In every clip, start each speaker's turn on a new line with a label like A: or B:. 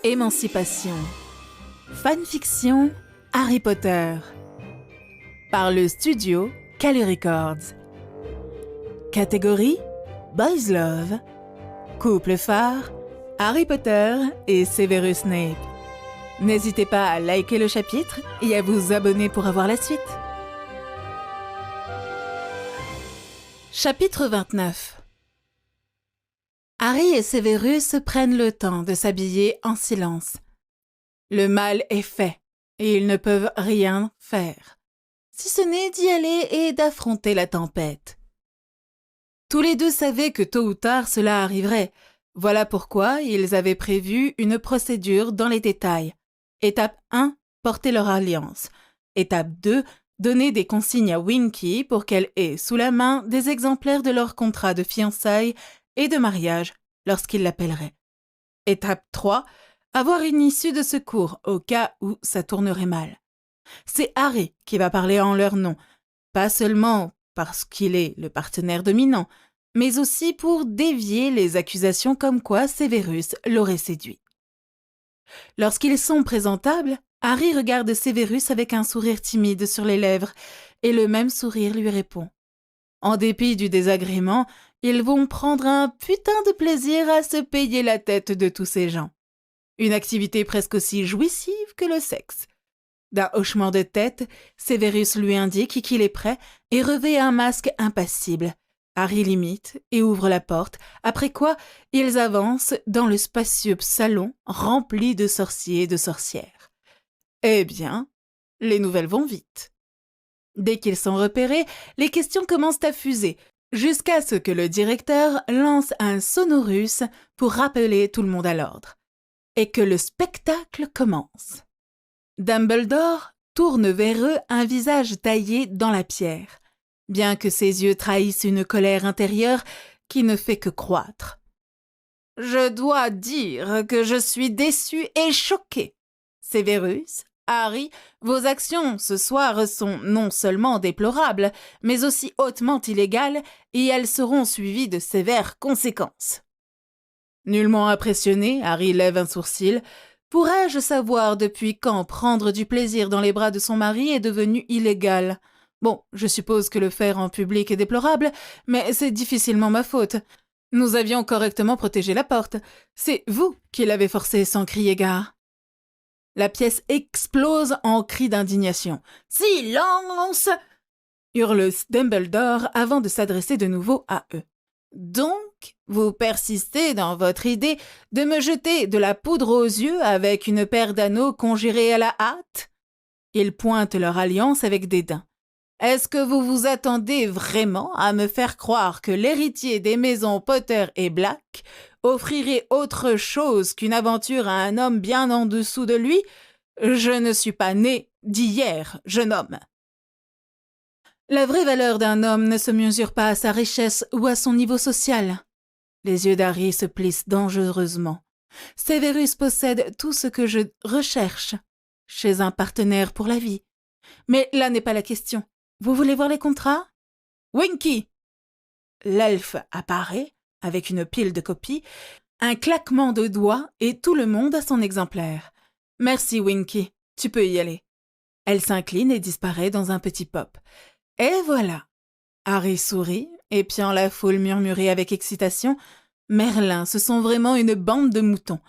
A: Émancipation. Fanfiction Harry Potter. Par le studio Kali Records. Catégorie Boys Love. Couple phare Harry Potter et Severus Snape. N'hésitez pas à liker le chapitre et à vous abonner pour avoir la suite. Chapitre 29. Harry et Severus prennent le temps de s'habiller en silence. Le mal est fait et ils ne peuvent rien faire, si ce n'est d'y aller et d'affronter la tempête. Tous les deux savaient que tôt ou tard cela arriverait. Voilà pourquoi ils avaient prévu une procédure dans les détails. Étape 1, porter leur alliance. Étape 2, donner des consignes à Winky pour qu'elle ait sous la main des exemplaires de leur contrat de fiançailles et de mariage lorsqu'il l'appellerait. Étape 3, avoir une issue de secours au cas où ça tournerait mal. C'est Harry qui va parler en leur nom, pas seulement parce qu'il est le partenaire dominant, mais aussi pour dévier les accusations comme quoi Severus l'aurait séduit. Lorsqu'ils sont présentables, Harry regarde Severus avec un sourire timide sur les lèvres et le même sourire lui répond. En dépit du désagrément, ils vont prendre un putain de plaisir à se payer la tête de tous ces gens. Une activité presque aussi jouissive que le sexe. D'un hochement de tête, Severus lui indique qu'il est prêt et revêt un masque impassible. Harry l'imite et ouvre la porte, après quoi ils avancent dans le spacieux salon rempli de sorciers et de sorcières. Eh bien, les nouvelles vont vite. Dès qu'ils sont repérés, les questions commencent à fuser, jusqu'à ce que le directeur lance un sonorus pour rappeler tout le monde à l'ordre. Et que le spectacle commence. Dumbledore tourne vers eux un visage taillé dans la pierre, bien que ses yeux trahissent une colère intérieure qui ne fait que croître. « Je dois dire que je suis déçu et choqué. Severus, Harry, vos actions ce soir sont non seulement déplorables, mais aussi hautement illégales et elles seront suivies de sévères conséquences. » Nullement impressionné, Harry lève un sourcil. Pourrais-je savoir depuis quand prendre du plaisir dans les bras de son mari est devenu illégal? Bon, je suppose que le faire en public est déplorable, mais c'est difficilement ma faute. Nous avions correctement protégé la porte. C'est vous qui l'avez forcé sans crier gare. La pièce explose en cris d'indignation. « Silence !» hurle Dumbledore avant de s'adresser de nouveau à eux. « Donc, vous persistez dans votre idée de me jeter de la poudre aux yeux avec une paire d'anneaux conjurés à la hâte ?» Ils pointent leur alliance avec dédain. « Est-ce que vous vous attendez vraiment à me faire croire que l'héritier des maisons Potter et Black offrirait autre chose qu'une aventure à un homme bien en dessous de lui? Je ne suis pas né d'hier, jeune homme. » La vraie valeur d'un homme ne se mesure pas à sa richesse ou à son niveau social. Les yeux d'Harry se plissent dangereusement. Severus possède tout ce que je recherche chez un partenaire pour la vie. Mais là n'est pas la question. Vous voulez voir les contrats? Winky! L'elfe apparaît avec une pile de copies, un claquement de doigts et tout le monde a son exemplaire. Merci Winky, tu peux y aller. Elle s'incline et disparaît dans un petit pop. Et voilà. Harry sourit, épiant la foule murmurée avec excitation. Merlin, ce sont vraiment une bande de moutons.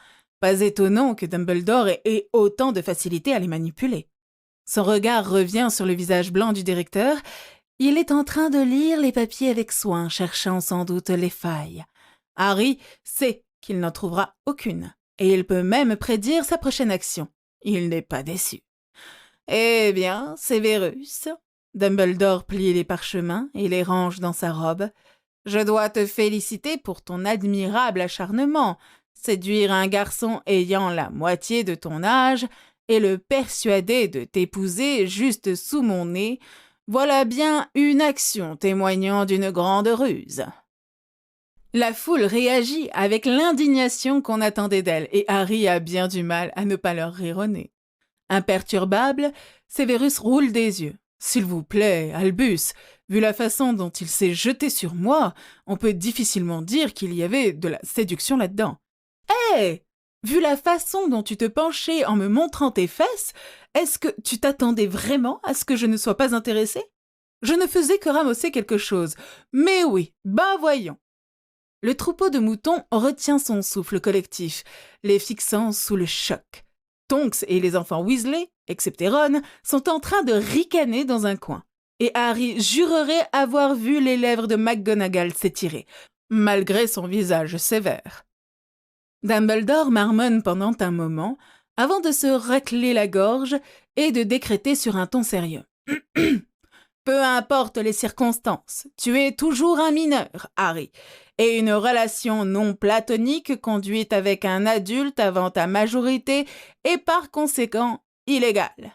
A: Pas étonnant que Dumbledore ait autant de facilité à les manipuler. Son regard revient sur le visage blanc du directeur. Il est en train de lire les papiers avec soin, cherchant sans doute les failles. Harry sait qu'il n'en trouvera aucune, et il peut même prédire sa prochaine action. Il n'est pas déçu. Eh bien, Severus... Dumbledore plie les parchemins et les range dans sa robe. « Je dois te féliciter pour ton admirable acharnement. Séduire un garçon ayant la moitié de ton âge et le persuader de t'épouser juste sous mon nez, voilà bien une action témoignant d'une grande ruse. » La foule réagit avec l'indignation qu'on attendait d'elle et Harry a bien du mal à ne pas leur rire au nez. Imperturbable, Severus roule des yeux. S'il vous plaît, Albus, vu la façon dont il s'est jeté sur moi, on peut difficilement dire qu'il y avait de la séduction là-dedans. Hé! Vu la façon dont tu te penchais en me montrant tes fesses, est-ce que tu t'attendais vraiment à ce que je ne sois pas intéressée? Je ne faisais que ramosser quelque chose. Mais oui, ben voyons. Le troupeau de moutons retient son souffle collectif, les fixant sous le choc. Tonks et les enfants Weasley, excepté Ron, sont en train de ricaner dans un coin. Et Harry jurerait avoir vu les lèvres de McGonagall s'étirer, malgré son visage sévère. Dumbledore marmonne pendant un moment, avant de se racler la gorge et de décréter sur un ton sérieux. Peu importe les circonstances, tu es toujours un mineur, Harry, et une relation non platonique conduite avec un adulte avant ta majorité est par conséquent illégale.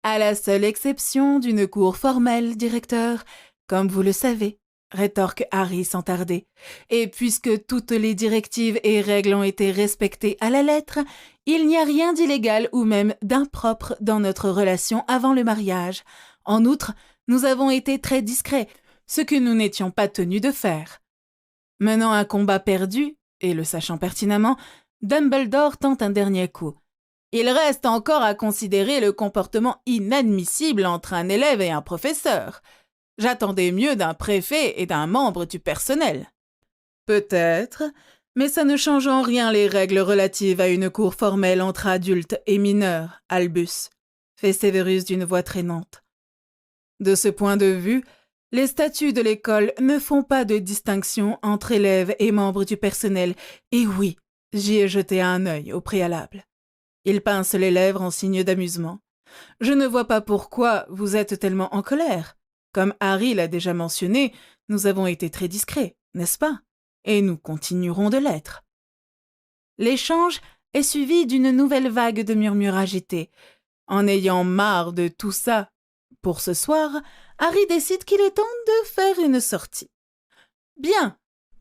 A: À la seule exception d'une cour formelle, directeur, comme vous le savez, rétorque Harry sans tarder. Et puisque toutes les directives et règles ont été respectées à la lettre, il n'y a rien d'illégal ou même d'impropre dans notre relation avant le mariage. En outre, nous avons été très discrets, ce que nous n'étions pas tenus de faire. Menant un combat perdu, et le sachant pertinemment, Dumbledore tente un dernier coup. Il reste encore à considérer le comportement inadmissible entre un élève et un professeur. J'attendais mieux d'un préfet et d'un membre du personnel. Peut-être, mais ça ne change en rien les règles relatives à une cour formelle entre adultes et mineurs, Albus, fait Sévérus d'une voix traînante. De ce point de vue, les statuts de l'école ne font pas de distinction entre élèves et membres du personnel, et oui, j'y ai jeté un œil au préalable. Il pince les lèvres en signe d'amusement. Je ne vois pas pourquoi vous êtes tellement en colère. Comme Harry l'a déjà mentionné, nous avons été très discrets, n'est-ce pas? Et nous continuerons de l'être. L'échange est suivi d'une nouvelle vague de murmures agités. En ayant marre de tout ça, pour ce soir, Harry décide qu'il est temps de faire une sortie. Bien,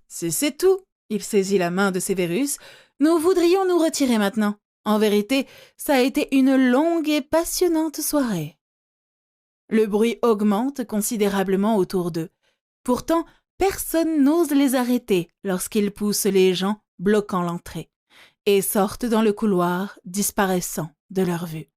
A: si c'est tout, il saisit la main de Sévérus, nous voudrions nous retirer maintenant. En vérité, ça a été une longue et passionnante soirée. Le bruit augmente considérablement autour d'eux. Pourtant, personne n'ose les arrêter lorsqu'ils poussent les gens bloquant l'entrée et sortent dans le couloir, disparaissant de leur vue.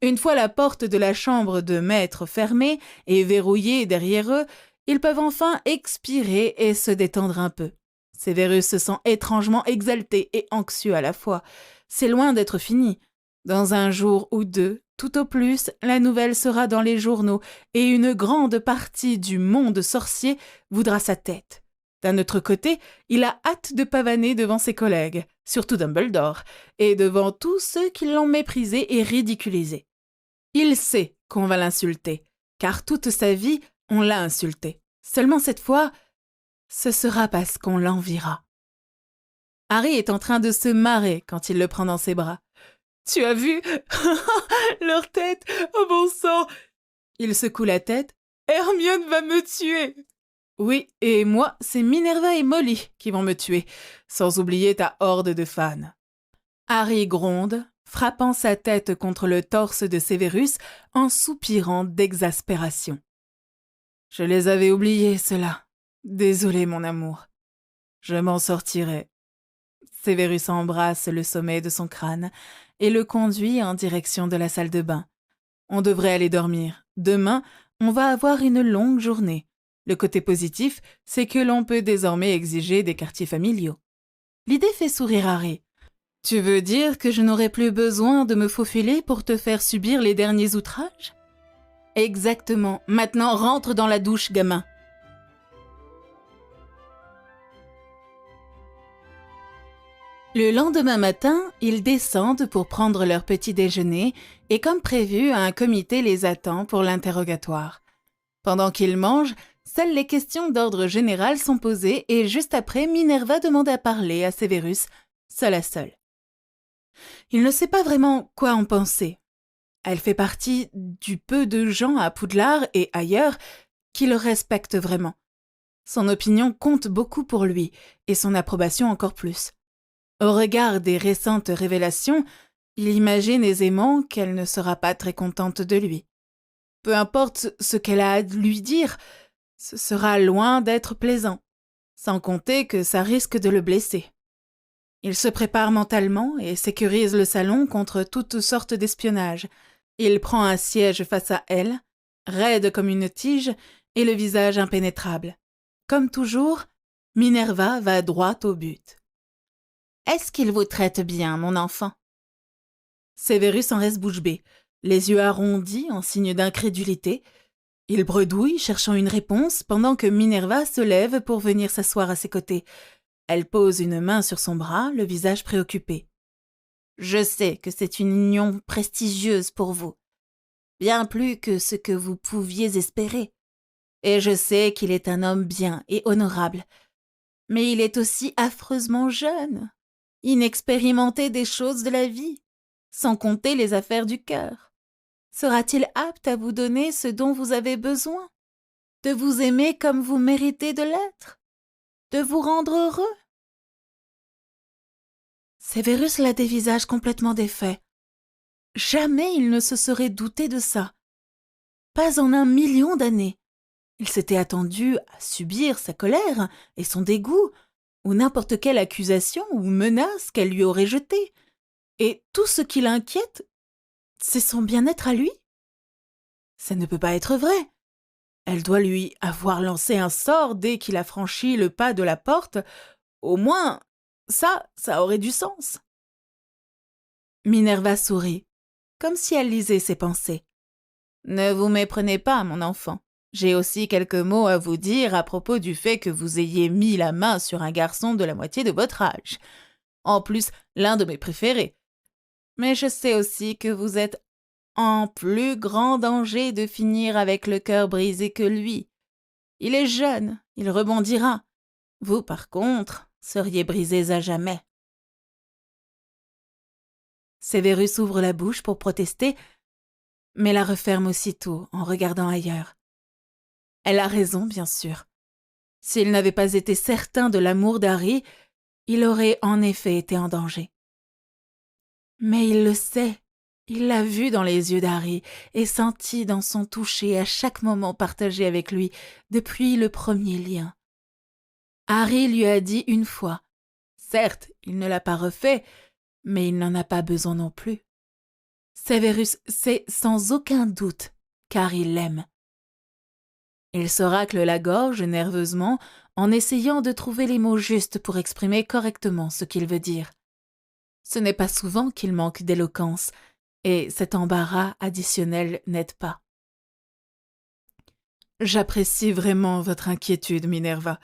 A: Une fois la porte de la chambre de maître fermée et verrouillée derrière eux, ils peuvent enfin expirer et se détendre un peu. Sévérus se sent étrangement exalté et anxieux à la fois. C'est loin d'être fini. Dans un jour ou deux, tout au plus, la nouvelle sera dans les journaux et une grande partie du monde sorcier voudra sa tête. D'un autre côté, il a hâte de pavaner devant ses collègues, surtout Dumbledore, et devant tous ceux qui l'ont méprisé et ridiculisé. Il sait qu'on va l'insulter, car toute sa vie, on l'a insulté. Seulement cette fois, ce sera parce qu'on l'enviera. Harry est en train de se marrer quand il le prend dans ses bras. « Tu as vu leur tête, oh bon sang !» Il secoue la tête. « Hermione va me tuer !» Oui, et moi, c'est Minerva et Molly qui vont me tuer, sans oublier ta horde de fans. Harry gronde, frappant sa tête contre le torse de Sévérus en soupirant d'exaspération. « Je les avais oubliés, ceux-là. Désolé, mon amour. Je m'en sortirai. » Sévérus embrasse le sommet de son crâne et le conduit en direction de la salle de bain. On devrait aller dormir. Demain, on va avoir une longue journée. Le côté positif, c'est que l'on peut désormais exiger des quartiers familiaux. L'idée fait sourire Harry. Tu veux dire que je n'aurai plus besoin de me faufiler pour te faire subir les derniers outrages? Exactement. Maintenant, rentre dans la douche, gamin. Le lendemain matin, ils descendent pour prendre leur petit déjeuner et comme prévu, un comité les attend pour l'interrogatoire. Pendant qu'ils mangent, seules les questions d'ordre général sont posées et juste après, Minerva demande à parler à Sévérus, seul à seul. Il ne sait pas vraiment quoi en penser. Elle fait partie du peu de gens à Poudlard et ailleurs qui le respectent vraiment. Son opinion compte beaucoup pour lui et son approbation encore plus. Au regard des récentes révélations, il imagine aisément qu'elle ne sera pas très contente de lui. Peu importe ce qu'elle a à lui dire, ce sera loin d'être plaisant, sans compter que ça risque de le blesser. Il se prépare mentalement et sécurise le salon contre toutes sortes d'espionnage. Il prend un siège face à elle, raide comme une tige et le visage impénétrable. Comme toujours, Minerva va droit au but. « Est-ce qu'il vous traite bien, mon enfant ?» Sévérus en reste bouche bée, les yeux arrondis en signe d'incrédulité. Il bredouille, cherchant une réponse, pendant que Minerva se lève pour venir s'asseoir à ses côtés. Elle pose une main sur son bras, le visage préoccupé. « Je sais que c'est une union prestigieuse pour vous, bien plus que ce que vous pouviez espérer. Et je sais qu'il est un homme bien et honorable. Mais il est aussi affreusement jeune, inexpérimenté des choses de la vie, sans compter les affaires du cœur. Sera-t-il apte à vous donner ce dont vous avez besoin? De vous aimer comme vous méritez de l'être? De vous rendre heureux? » Sévérus la dévisage complètement défait. Jamais il ne se serait douté de ça. Pas en 1 000 000 d'années. Il s'était attendu à subir sa colère et son dégoût, ou n'importe quelle accusation ou menace qu'elle lui aurait jetée. Et tout ce qui l'inquiète, c'est son bien-être à lui. Ça ne peut pas être vrai. Elle doit lui avoir lancé un sort dès qu'il a franchi le pas de la porte. Au moins, ça aurait du sens. Minerva sourit, comme si elle lisait ses pensées. « Ne vous méprenez pas, mon enfant. J'ai aussi quelques mots à vous dire à propos du fait que vous ayez mis la main sur un garçon de la moitié de votre âge. En plus, l'un de mes préférés. Mais je sais aussi que vous êtes en plus grand danger de finir avec le cœur brisé que lui. Il est jeune, il rebondira. Vous, par contre, seriez brisés à jamais. » Sévérus ouvre la bouche pour protester, mais la referme aussitôt en regardant ailleurs. Elle a raison, bien sûr. S'il n'avait pas été certain de l'amour d'Harry, il aurait en effet été en danger. Mais il le sait, il l'a vu dans les yeux d'Harry et senti dans son toucher à chaque moment partagé avec lui depuis le premier lien. Harry lui a dit une fois, certes, il ne l'a pas refait, mais il n'en a pas besoin non plus. Sévérus sait sans aucun doute qu'Harry l'aime. Il se racle la gorge nerveusement en essayant de trouver les mots justes pour exprimer correctement ce qu'il veut dire. Ce n'est pas souvent qu'il manque d'éloquence, et cet embarras additionnel n'aide pas. « J'apprécie vraiment votre inquiétude, Minerva,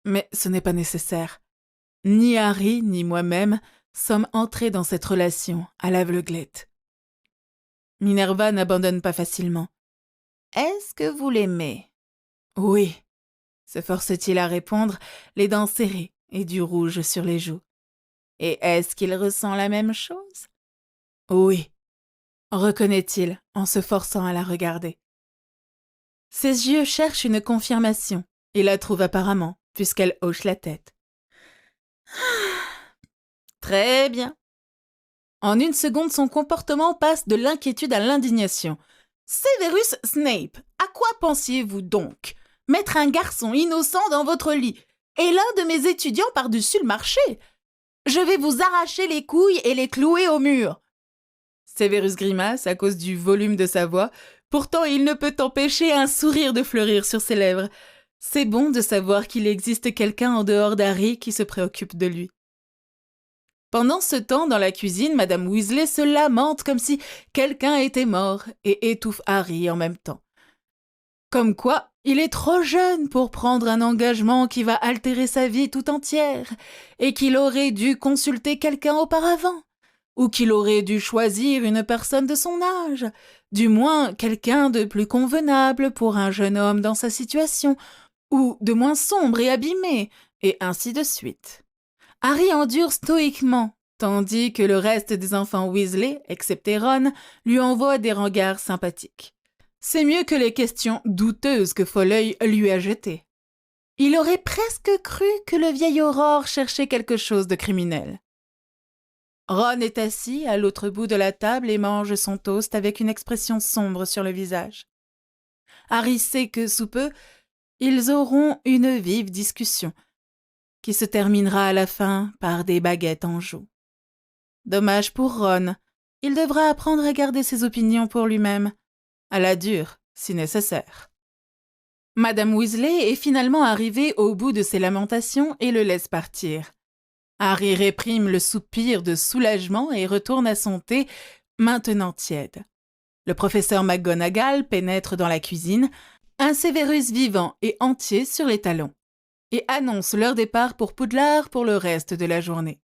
A: mais ce n'est pas nécessaire. Ni Harry ni moi-même sommes entrés dans cette relation à l'aveuglette. » Minerva n'abandonne pas facilement. « Est-ce que vous l'aimez ?»« Oui, » se force-t-il à répondre, les dents serrées et du rouge sur les joues. « Et est-ce qu'il ressent la même chose ?»« Oui, » reconnaît-il en se forçant à la regarder. Ses yeux cherchent une confirmation et la trouvent apparemment, puisqu'elle hoche la tête. « Très bien. » En 1 seconde, son comportement passe de l'inquiétude à l'indignation. « Severus Snape, à quoi pensiez-vous donc? Mettre un garçon innocent dans votre lit et l'un de mes étudiants par-dessus le marché? Je vais vous arracher les couilles et les clouer au mur. » Severus grimace à cause du volume de sa voix. Pourtant, il ne peut empêcher un sourire de fleurir sur ses lèvres. C'est bon de savoir qu'il existe quelqu'un en dehors d'Harry qui se préoccupe de lui. Pendant ce temps, dans la cuisine, Madame Weasley se lamente comme si quelqu'un était mort et étouffe Harry en même temps. Comme quoi, il est trop jeune pour prendre un engagement qui va altérer sa vie tout entière et qu'il aurait dû consulter quelqu'un auparavant, ou qu'il aurait dû choisir une personne de son âge, du moins quelqu'un de plus convenable pour un jeune homme dans sa situation, ou de moins sombre et abîmé, et ainsi de suite. Harry endure stoïquement, tandis que le reste des enfants Weasley, excepté Ron, lui envoie des regards sympathiques. C'est mieux que les questions douteuses que Folleuil lui a jetées. Il aurait presque cru que le vieil Aurore cherchait quelque chose de criminel. Ron est assis à l'autre bout de la table et mange son toast avec une expression sombre sur le visage. Harry sait que, sous peu, ils auront une vive discussion. qui se terminera à la fin par des baguettes en joue. Dommage pour Ron, il devra apprendre à garder ses opinions pour lui-même, à la dure, si nécessaire. Madame Weasley est finalement arrivée au bout de ses lamentations et le laisse partir. Harry réprime le soupir de soulagement et retourne à son thé, maintenant tiède. Le professeur McGonagall pénètre dans la cuisine, un Sévérus vivant et entier sur les talons, et annonce leur départ pour Poudlard pour le reste de la journée.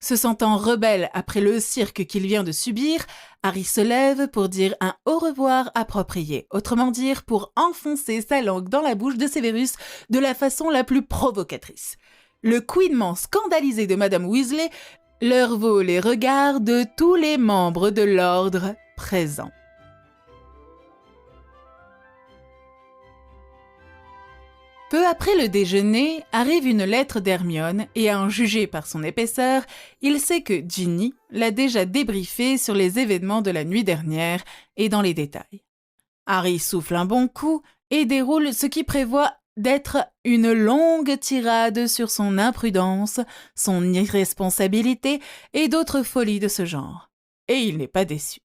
A: Se sentant rebelle après le cirque qu'il vient de subir, Harry se lève pour dire un au revoir approprié, autrement dire pour enfoncer sa langue dans la bouche de Sévérus de la façon la plus provocatrice. Le couinement scandalisé de Madame Weasley leur vaut les regards de tous les membres de l'ordre présents. Peu après le déjeuner, arrive une lettre d'Hermione et à en juger par son épaisseur, il sait que Ginny l'a déjà débriefé sur les événements de la nuit dernière et dans les détails. Harry souffle un bon coup et déroule ce qui prévoit d'être une longue tirade sur son imprudence, son irresponsabilité et d'autres folies de ce genre. Et il n'est pas déçu.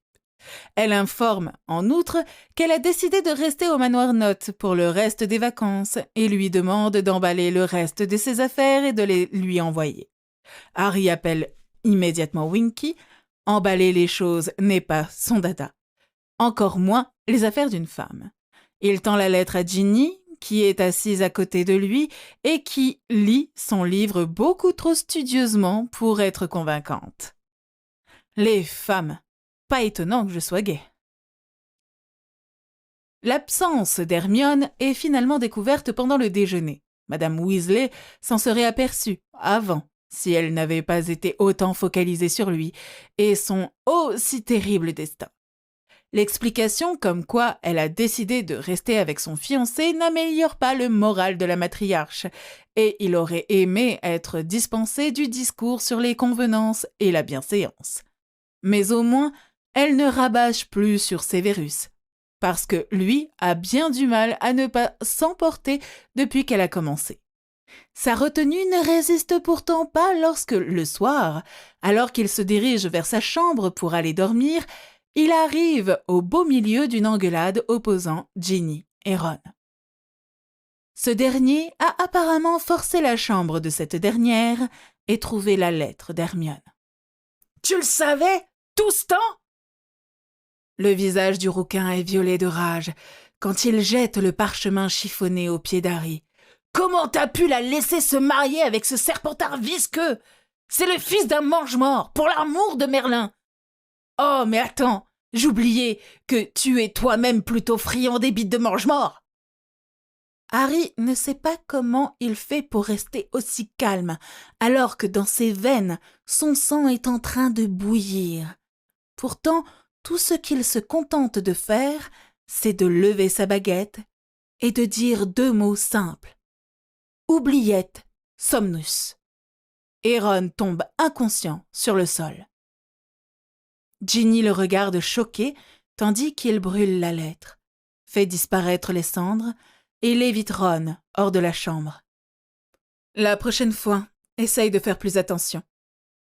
A: Elle informe, en outre, qu'elle a décidé de rester au manoir Note pour le reste des vacances et lui demande d'emballer le reste de ses affaires et de les lui envoyer. Harry appelle immédiatement Winky. Emballer les choses n'est pas son dada. Encore moins les affaires d'une femme. Il tend la lettre à Ginny, qui est assise à côté de lui et qui lit son livre beaucoup trop studieusement pour être convaincante. Les femmes. Pas étonnant que je sois gaie. L'absence d'Hermione est finalement découverte pendant le déjeuner. Madame Weasley s'en serait aperçue avant, si elle n'avait pas été autant focalisée sur lui et son si terrible destin. L'explication comme quoi elle a décidé de rester avec son fiancé n'améliore pas le moral de la matriarche, et il aurait aimé être dispensé du discours sur les convenances et la bienséance. Mais au moins, elle ne rabâche plus sur Sévérus, parce que lui a bien du mal à ne pas s'emporter depuis qu'elle a commencé. Sa retenue ne résiste pourtant pas lorsque, le soir, alors qu'il se dirige vers sa chambre pour aller dormir, il arrive au beau milieu d'une engueulade opposant Ginny et Ron. Ce dernier a apparemment forcé la chambre de cette dernière et trouvé la lettre d'Hermione. « Tu le savais, tout ce temps ?» Le visage du rouquin est violet de rage quand il jette le parchemin chiffonné aux pieds d'Harry. « Comment t'as pu la laisser se marier avec ce serpentard visqueux? C'est le fils d'un mange-mort, pour l'amour de Merlin! Oh, mais attends, j'oubliais que tu es toi-même plutôt friand des bites de mange-mort! » Harry ne sait pas comment il fait pour rester aussi calme, alors que dans ses veines, son sang est en train de bouillir. Pourtant, tout ce qu'il se contente de faire, c'est de lever sa baguette et de dire 2 mots simples. Oubliette, somnus. Et Ron tombe inconscient sur le sol. Ginny le regarde choqué tandis qu'il brûle la lettre, fait disparaître les cendres et l'évite Ron hors de la chambre. « La prochaine fois, essaye de faire plus attention, »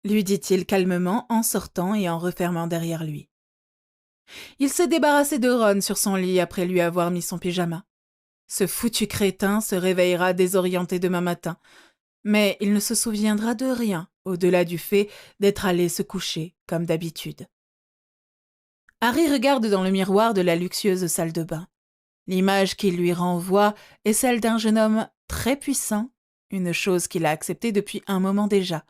A: lui dit-il calmement en sortant et en refermant derrière lui. Il s'est débarrassé de Ron sur son lit après lui avoir mis son pyjama. Ce foutu crétin se réveillera désorienté demain matin, mais il ne se souviendra de rien au-delà du fait d'être allé se coucher comme d'habitude. Harry regarde dans le miroir de la luxueuse salle de bain. L'image qu'il lui renvoie est celle d'un jeune homme très puissant, une chose qu'il a acceptée depuis un moment déjà.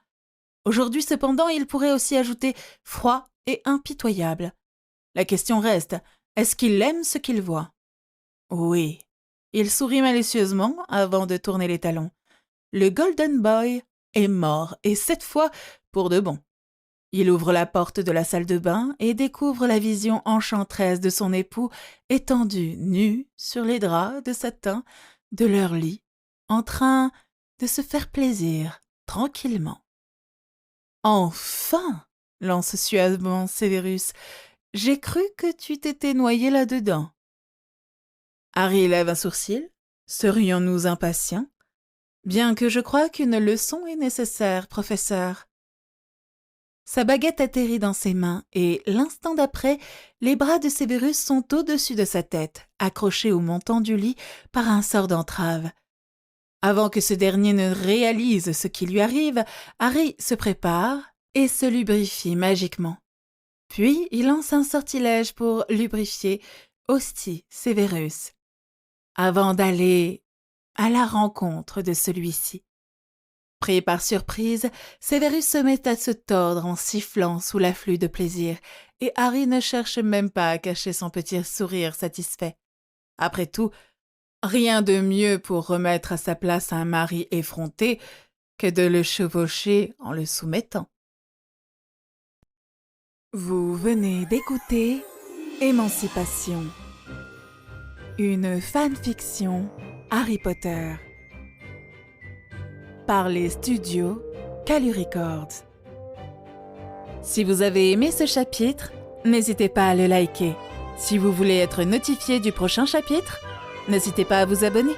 A: Aujourd'hui cependant, il pourrait aussi ajouter froid et impitoyable. La question reste, est-ce qu'il aime ce qu'il voit? Oui. Il sourit malicieusement avant de tourner les talons. Le Golden Boy est mort, et cette fois pour de bon. Il ouvre la porte de la salle de bain et découvre la vision enchanteresse de son époux étendu nu sur les draps de satin de leur lit, en train de se faire plaisir tranquillement. « Enfin !» lance suavement Sévérus. « J'ai cru que tu t'étais noyé là-dedans. » Harry lève un sourcil. Serions-nous impatients? Bien que je croie qu'une leçon est nécessaire, professeur. » Sa baguette atterrit dans ses mains et, l'instant d'après, les bras de Sévérus sont au-dessus de sa tête, accrochés au montant du lit par un sort d'entrave. Avant que ce dernier ne réalise ce qui lui arrive, Harry se prépare et se lubrifie magiquement. Puis il lance un sortilège pour lubrifier aussi Sévérus, avant d'aller à la rencontre de celui-ci. Pris par surprise, Sévérus se met à se tordre en sifflant sous l'afflux de plaisir, et Harry ne cherche même pas à cacher son petit sourire satisfait. Après tout, rien de mieux pour remettre à sa place un mari effronté que de le chevaucher en le soumettant. Vous venez d'écouter Émancipation, une fanfiction Harry Potter, par les studios Calu Records. Si vous avez aimé ce chapitre, n'hésitez pas à le liker. Si vous voulez être notifié du prochain chapitre, n'hésitez pas à vous abonner.